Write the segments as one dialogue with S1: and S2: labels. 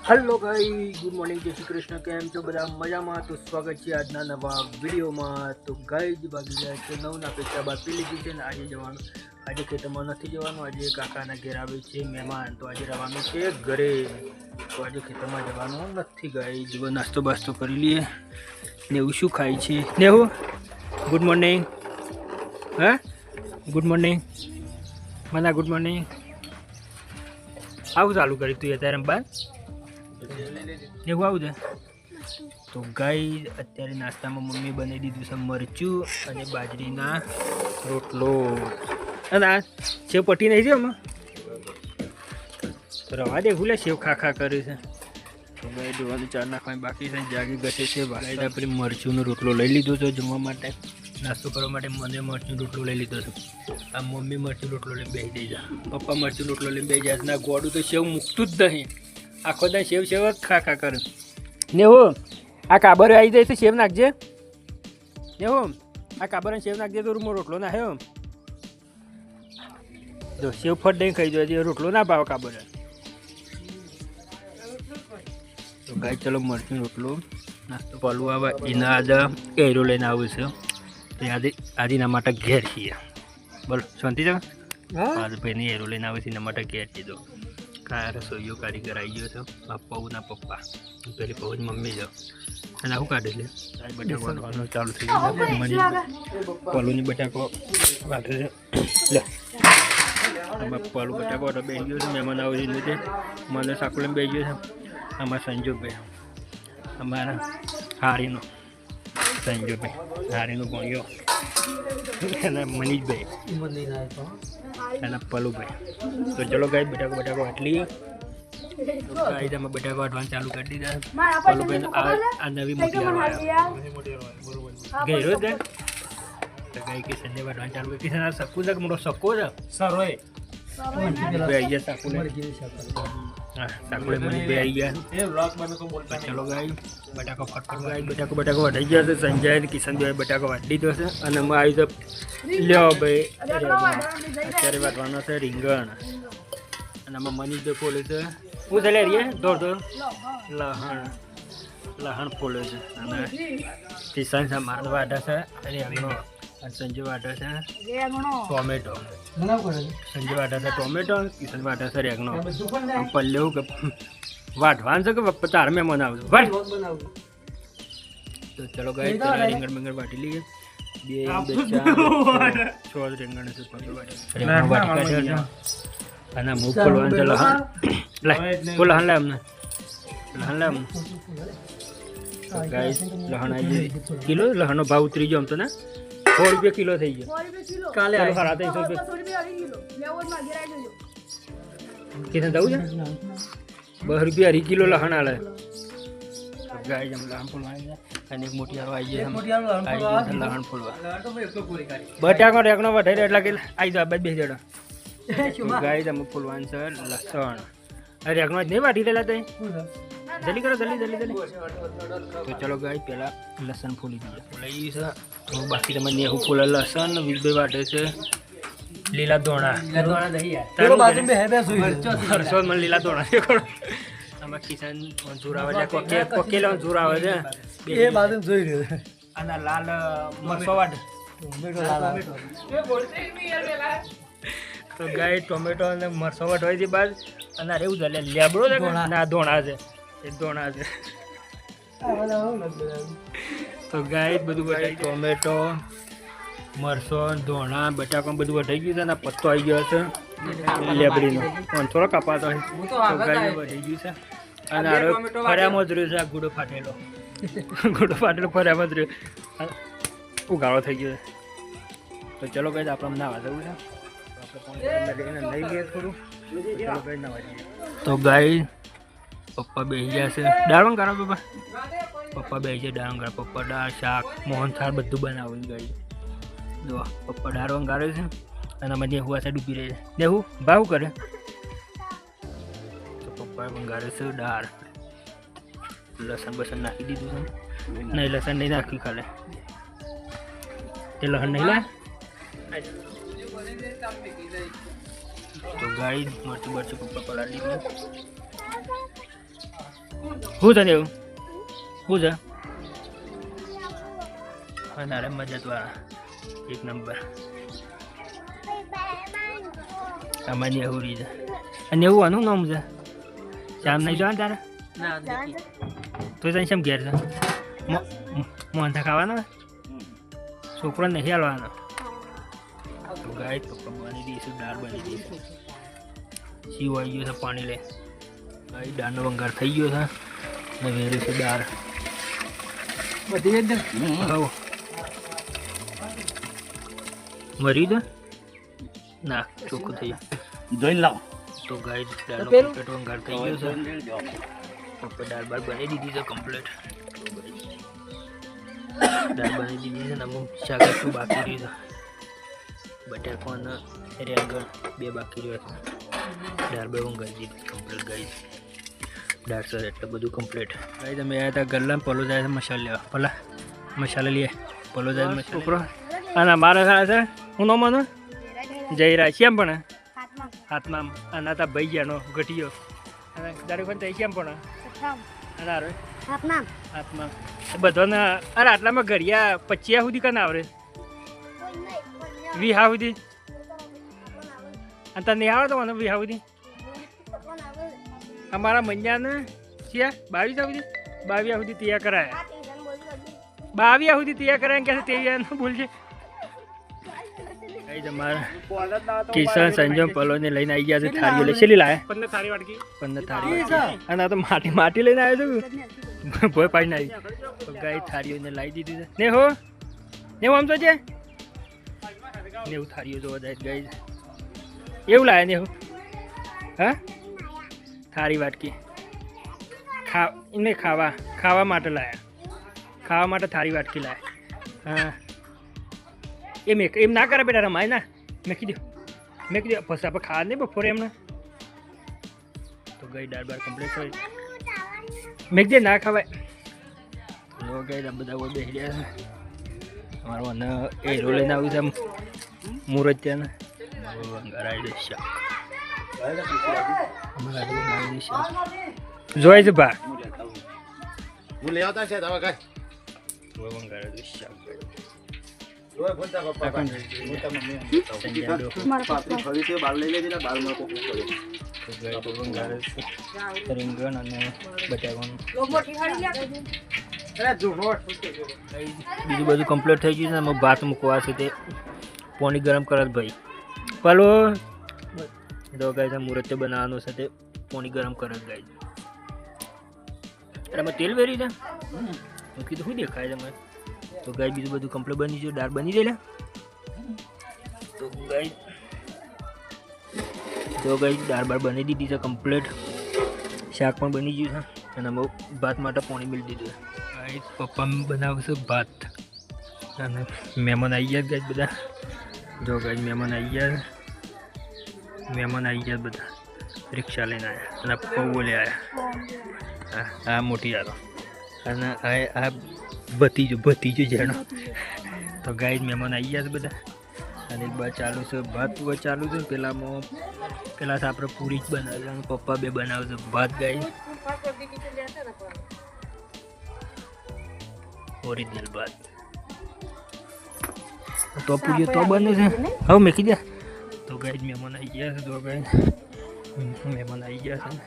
S1: Hello guys, good morning, जय श्री कृष्ण। केम छो બધા મજામાં? તો સ્વાગત છે આજના નવા વિડીયોમાં। તો ગાઈસ બાકી જાય છે 9 પેચા બાદ પી લીધી છે ને આજે જવાનું, આજે ખેતરમાં નથી જવાનું, આજે કાકાના ઘેર આવે છે મહેમાન, તો આજે રહેવાનું છે ઘરે। તો આજે ખેતરમાં જવાનું નથી ગાઈસ। જો નાસ્તો બાસ્તો કરી લઈએ ને એવું શું ખાય છે નેહુ? Good morning. હા ગુડ મોર્નિંગ મના, ગુડ મોર્નિંગ। આવું ચાલુ કરી તું અત્યારે બાદ એવું આવું છે। તો ગાઈસ અત્યારે નાસ્તામાં મમ્મી બનાવી દીધું છે મરચું અને બાજરીના રોટલો, અને આ સેવ પટી નહીં છે આમાં તો રવા દે, ભૂલે સેવ ખા ખા કરે છે। તો ગાઈ જોવાનું ચાર નાખવાની બાકી છે, જાગી ઘટે છે। ભાઈ આપણે મરચુંનો રોટલો લઈ લીધો છે જમવા માટે, નાસ્તો કરવા માટે મને મરચું રોટલો લઈ લીધો છે। આ મમ્મી મરચું રોટલો લઈને બેસી દઈ જાય, પપ્પા મરચું રોટલો લઈને બેસી જાય। ના ગોળું તો સેવ મૂકતું જ નહીં, આખો દાય સેવ સેવ જ ખા ખા કરે ને। હો આ કાબર આવી જાય તો સેવ નાખજે ને। હો આ કાબર સેવ નાખજે તો રૂમો રોટલો ના હે જો સેવ ફટ દઈ ખાઈ જાય રોટલો ના ભાવ કાબર। તો ગાય ચલો મરચું રોટલો નાસ્તો પાલું આવે એના આજે એરો લઈને આવું છે, તો આજના માટે ઘેર છીએ। બોલ શાંતિ છે? હા ભાઈની એરો લઈને આવે છે એના માટે ઘેર છીએ। તો કા રસોઈયો કારીગર આવી ગયો છે, પપ્પાના પપ્પા, પેલી પપ્પા મમ્મી છે, અને આવું કાઢે છે બટાકો વાળવાનું ચાલુ થઈ ગયું। પલુની બટાકો વાટે છે, લે આમાં પલુ બટાકો વાટો બેસી ગયો છે, મહેમાન આવી લીધે મને સાકુલે બેસી ગયો છે। આમાં સંજોગભાઈ, અમારા હારીનો સંજોગભાઈ, હારીનો ભણ્યો, અને મનીષભાઈ અને પલુભાઈ। તો ચલો ગાઈ બટાકો વાટલી, ગાઈ અમે બટાકો વાટવાનું ચાલુ કરી દીધા। પલુભાઈ આ નવી મોટી ગઈ રોજ ગાઈ કિશન ને વાટવાનું ચાલુ કરી। કિશન આ સક્કુ છે કે મોટો સક્કો છે સર હોય આવી ગયા સાકુલે, હા સાકુલે મને બે આવી ગયા। ચલો ગાઈ બટાકો ફટફટ ગાઈ બટાકો વાટાઈ ગયા છે। સંજય અને કિશન ભાઈ બટાકો વાટી દીધો છે, અને અમે આવી તો લ્યો ભાઈ અત્યારે વાટવાનો છે રીંગણ, અને આમાં મનીષભાઈ ફોલે છે હું ચાલે રહીએ દોડ લહણ ફોલે છે, અને કિશન છે મારે વાટા છે રીંગણો, અને સંજય વાટા છે ટોમેટો, સંજય વાટા છે ટોમેટો, કિશન વાટા છે રેગનો। પલ્લે હું વાટવાનું છે કે તાર મેં બનાવું વાટ। તો ચલો ગાઈ રીંગણ બીંગણ વાટી લઈએ, બે 6 રીંગણ છે વાટી, અને હું ફોલવાનું છે લહણ, લહણ લે અમને, લહણ લે અમને। ગાઈ લહણ આવી કિલો, લહણનો ભાવ ઉતરી ગયો આમ તો ને 100 રૂપિયા કિલો થઈ ગયો કાલે, 350 રૂપિયા કિશન દઉં છે 2 રૂપિયા અઢી કિલો લહણ આલે। ગાય જમ લહણ ફોલવા અને એક મોટી આવી જાય લહણ ફોલવા, બટાકો રેકનો વધારે એટલે કે આવી જાય બે જણા। ગાય જમ ફોલવાનું છે લસણ, અરે રેકનો જ નહીં વાટી રહેલા તે જલ્દી કરો જલ્દી। તો ચલો ગાય પેલા લસણ ફોલી દઈએ, લઈ છે તો બાકી તમે નેહુ ફોલે લસણ, વિજભાઈ વાટે છે લીલા ધોણા, મને લીલા ધોણા આમાં કિશન મંજૂર આવે છે, કોકેલો મંજૂર આવે છે એ બાજુ જોઈ રહ્યો, અને લાલ મરચો વાટે। તો ગાય ટોમેટો અને મરચો વાટ હોય છે બાદ, અને એવું ચાલે લેબડો છે ના ધોણા છે એ ધોણા છે। તો ગાય બધું વટાઈ, ટોમેટો મરચો ધોણા બટાકો બધું વટાઈ ગયું છે, અને પત્તો આવી ગયો છે લેબડીનો થોડો કપાતો હોય, તો ગાય વટાઈ ગયું છે, અને ફર્યામાં જ રહ્યો છે આ ગુડો ફાટેલો ફર્યામાં જ રહ્યો, ઉગાડો થઈ ગયો છે। તો ચલો ગાય આપણે નાવા જવું છે, લઈ લઈએ થોડું, તો ગાય પપ્પા બેસી ગયા છે દાળ ગાળો, પપ્પા બેસી જાય દાળ ગાળો, પપ્પા દાળ શાક મોહન થાળ બધું બનાવું ગાય। જો પપ્પા દાળ ગાળે છે, અને અમે નેહુ આ સાઈડ ઊભી રહી છે, નેહુ ભાવ કરે તો પપ્પા ગાળે છે દાળ, લસણ બસણ નાખી દીધું છે, નહીં લસણ નહીં નાખ્યું ખાલે તે લસણ નહીં લે। તો ગાય મરચું પપ્પા પલાળી દીધું, શું છે એવું શું છે વધારે મજતવાળા એક નંબર આમાં નેહુરી છે નેવું આનું નામ છે શામ નહીં જોવા તારે તો તને શેમ ઘેર છે મોહનથા ખાવાનો છોકરો નહીં હાલવાનો ગાય તો બની દઈશું દાળ બની દઈશું શીવ આવી ગયો છે પાણી લે ગાય દાળનો વંગાર થઈ ગયો છે ને વેરી છે દાળ બધી એકદમ હા મરી દો ના ચોખ્ખું થઈ જોઈને લાવ તો ગાય દાળનો કમ્પ્લીટ વંગાર થઈ ગયો છે પપ્પા દાળ બાર બની દીધી છે કમ્પ્લીટ દાળ બની દીધી છે ને અમુક શાક બાકી રહ્યું છે બટાકો અને રેંગણ બે બાકી રહ્યો છે દાળ બે વંગારી દીધી કમ્પ્લીટ ગાય દાળ સર એટલે બધું કમ્પ્લીટ ગાય તમે આવ્યા હતા ગલ્લા પલો જાય છે મસાલા લેવા પલા મસાલા લઈએ પલો જાય છોકરો અને મારે છે હું નો માનો જઈ રહ્યા છે એમ પણ હાથમાં આના તા ભાઈ ગયાનો ઘટીયો અને દારૂ પણ થઈ છે એમ પણ હાથમાં બધાને અરે આટલામાં ઘડિયા 25 સુધી કાં આવડે 20 સુધી અને તને નહીં આવડે તો મને 20 સુધી અમારા મંજાને છે 22 સુધી 22 સુધી તૈયાર કરાયા 22 સુધી તૈયાર કરાયા કે 23 બોલશે તમારા કિશન સંજમ પલો ને લઈને આવી ગયા છે થાળીઓ લઈ છેલ્લી લાયા 15 થાળી વાટકી 15 થાળી અને આ તો માટી લઈને આવ્યો છું ભોય પાડીને આવી ગાય થાળીઓને લાવી દીધી છે ને હો ને આમ તો છે ને એવું થાળીઓ જોવા જાય ગાય એવું લાયા ને હો હા થાળી વાટકી એને ખાવા માટે લાયા ખાવા માટે થાળી વાટકી લાયા હા એમ ના કરે બેટા રમાય ના મેકી દો પછી આપણે ખાવા નહીં બપોરે એમને તો ગઈ દાળ બાર કમ્પ્લીટ થઈ મેક દે ના ખવાય ગઈ બધા બેસી ગયા છે અમારો અને એ રોલ લઈને આવ્યું છે મુહૂર્ત ત્યાં જોઈ છે ભા હું લેવા છે દવા ગાય વંગારેલું શાક રીંગણ અને બટાકાનું બીજું બધું કમ્પ્લીટ થઈ ગયું છે એમાં ભાત મૂકવા છે તે પાણી ગરમ કરે ભાઈ પાલો તો ગાય મુહૂર્ત બનાવવાનું છે તે પાણી ગરમ કરે ગાય એમાં તેલ વેરી છે કીધું શું દેખાય તમે તો ગાય બીજું બધું કમ્પ્લીટ બની ગયું દાળ બની ગયેલા તો ગાય દાળ બાર બની દીધી છે કમ્પ્લીટ શાક પણ બની ગયું છે અને ભાત માટે પાણી મેળવી દીધું ગાય પપ્પા બનાવશે ભાત અને મહેમાન આવી ગયા ગાય બધા જો ગાય મહેમાન આવી ગયા બધા રિક્ષા લઈને આવ્યા અને પૌવો લઈ આવ્યા આ મોટી આલો અને આ ભતીજો જેનો તો ગાય મહેમાન આવી ગયા છે બધા અને એક બાર ચાલુ છે ભાત ચાલુ છે પેલા આપણે પૂરી જ બનાવે અને પપ્પા બે બનાવે છે ભાત ગાય ઓરિજિનલ ભાત તો પૂરીઓ તો બને છે હવે મેકી દે તો ગાય મહેમાન આવી ગયા છે તો ગાય મહેમાન આવી ગયા છે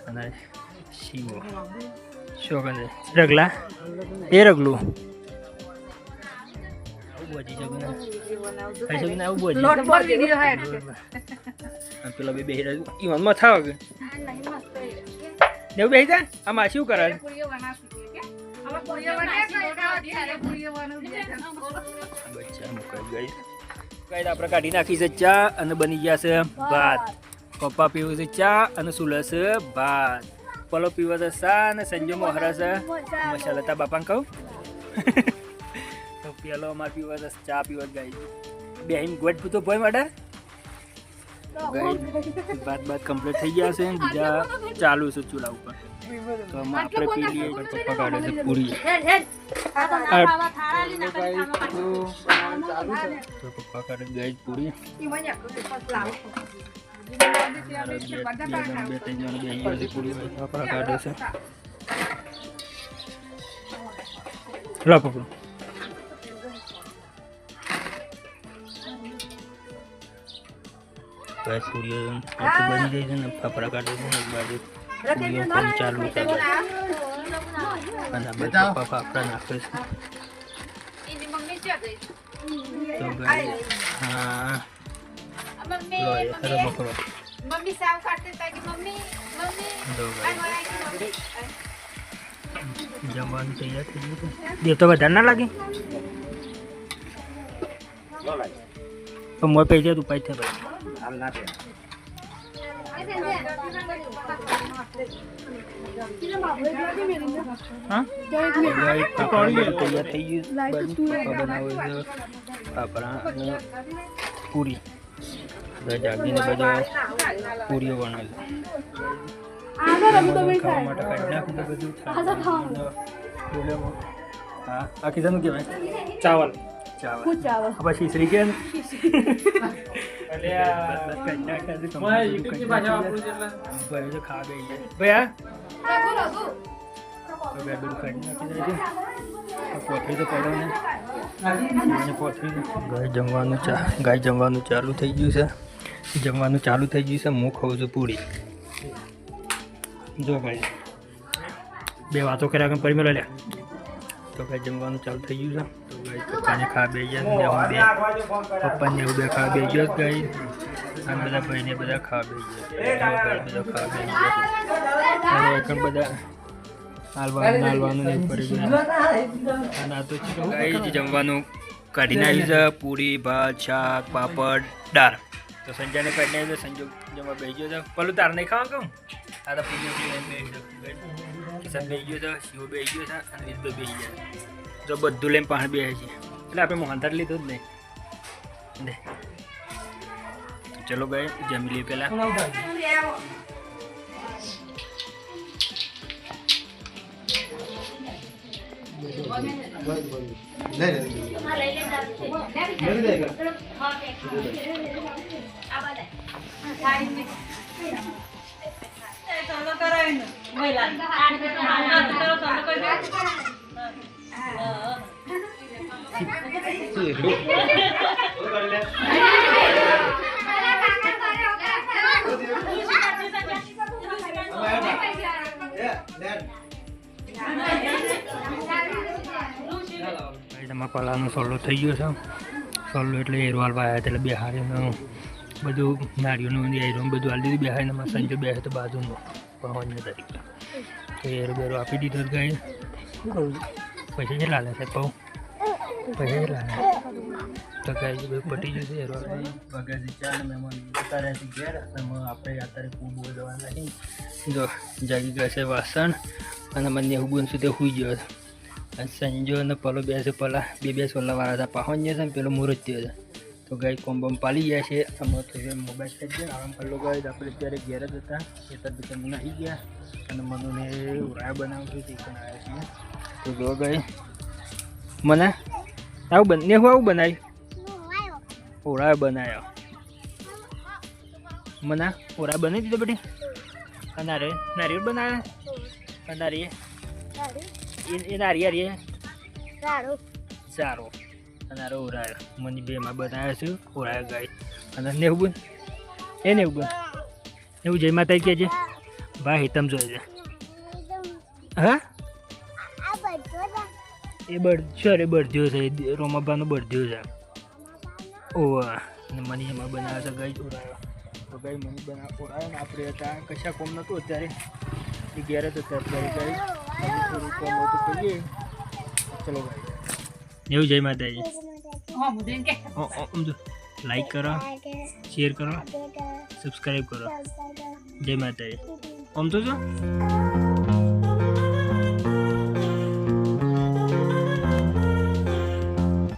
S1: અને શીવો શું કરે રગલા એ રગલું પેલા બે બેહી રહ્યું ઈવન માં થાવ કે બેહી જા આમાં શું કરે આપણે કાઢી નાખી છે ચા અને બની ગયા છે ભાત પપ્પા પીવું છે ચા અને સુલે છે ભાત પલો પીવો છે સા અને સંજમો હરા છે મસાલા તા બાપાને કહું તો પેલો અમારે પીવો છે ચા પીવો ગાય બેહીન ગોટ પૂતો ભાઈ માટે ગાય ભાત કમ્પ્લીટ થઈ ગયા છે બીજા ચાલુ છે ચૂલા ઉપર તો આપણે પી લઈએ પપ્પા કાઢે છે પૂરી તો પપ્પા કાઢે ગાય પૂરી પૂરી પપ્પા કાઢે છે લો પકડો ગાઈસ પૂરીઓ બની ગઈ છે ને ફાફડા કાઢે છે એક બાજુ પૂરીઓ પણ ચાલુ છે અને બધા ફાફડા નાખે છે તો ગાઈસ હા લો એ ખરો પકડો
S2: मम्मी साव काटते ताकि मम्मी
S1: દો ગાઈસ જમવાનું તૈયાર થઈ ગયું છે દેવ તો વધારે ના લાગે તો મોય પૈસા તું પાઈ છે ભાઈ હાલ ના છે હા તૈયાર થઈ ગયું બનાવે છે ફાફડા અને પૂરી જાગીને બધા પૂરીઓ બનાવે ખાવા માટે કાઢી નાખું તો બધું હા આ કીધાનું કહેવાય ચાવલ ચાવલ પછી શ્રી કે ગાય જમવાનું ચાલુ થઈ ગયું છે હું ખાઉં છું પૂરી જો ભાઈ બે વાતો કર્યા કે પરિમેલા લ્યા તો ભાઈ જમવાનું ચાલુ થઈ ગયું છે તો ભાઈ પપ્પાને ખાવા બે ગયા બે પપ્પાને એવું બે ખાવા બે ગયો ગાઈ અને બધા ભાઈને બધા ખાવા બે ગયા બધા ખાવા બે ગયા બધા હાલવાનું નહીં પડી ગયું અને આ તો ગાઈ જમવાનું કાઢીને આવી છે પૂરી ભાત શાક પાપડ દાળ તો સંજયને કાઢીને આવી છે સંજય જમવા બેસી ગયો છે પેલું તાર નહીં ખાવા કહું આ તો પૂરી કિશન બેસી ગયો છે શિવ બેસી ગયો છે અને રીતભાઈ બેસી ગયા જો બધું લઈને પાણી બેસે છે એટલે આપણે મોહનથાળ લીધું જ નહીં ચલો ભાઈ જમી લઈએ પહેલાં મસાલાનો સોલો થઈ ગયો છે સોલો એટલે એરવાલ વાયા એટલે બેહાડીને બધું નાળિયેરનું એરું બધું હાલી દીધું બેહાડીને સંજો બેસે તો બાજુનો પહોંચને તરીકે તો એરો બેરો આપી દીધો ગાય પૈસા કેટલા લે છે કહું પૈસા કેટલા લે તો ગાય બધું પટી જશે એરવાલ બગાસી ચા ને મહેમાન અત્યારે ઘેર આપણે અત્યારે ખૂબ જવા નહીં જો જાગી ગયા છે વાસણ અને મને એવું સુધી સુઈ ગયો છે સંજો અને પલો બેસે પેલા બે સોલાવાળા હતા પહોંચી જશે ને પેલો મુહૂર્ત થયો છે તો ગાય કોમ્બમ પાલી ગયા છે આમાં તો મોબાઈલ થઈ ગયા આરામ કરી લો ગાય આપણે ત્યારે ઘેર જ હતા ખેતર બીતર મને આવી ગયા અને મનુને ઉરાયા બનાવશું ચિકન આવ્યા છીએ તો જો ગાય મને આવું બંને હું આવું બનાવ્યું ઉરાયા બનાવ્યો મને ઉરાયા બનાવી દીધો બેટી અનારે નારિયેળ બનાવ્યા અનારી એ નારિયેળ સારો અનારો ઉરાયો મને બેમાં બનાવ્યા છું ઉરાયા ગાય અને નેવું એ નેવું એવું જય માતા કહેજે ભાઈ તમ જોઈ હા એ બળજો રે બળજો છે રોમાબાનો બળજો છે ઓહ અને મને એમાં બનાવ્યા છે ગાય ઉરાયો તો ગાય મને ઉરાયો ને આપણે હતા કશા કોમ નહોતું અત્યારે એ ઘેર જ અત્યારે ગાય થોડું કોમ હતું કરીએ ચલો ભાઈ એવું જય માતાજી લાઈક કરો શેર કરો સબસ્ક્રાઈબ કરો જય માતાજી આમ તો જો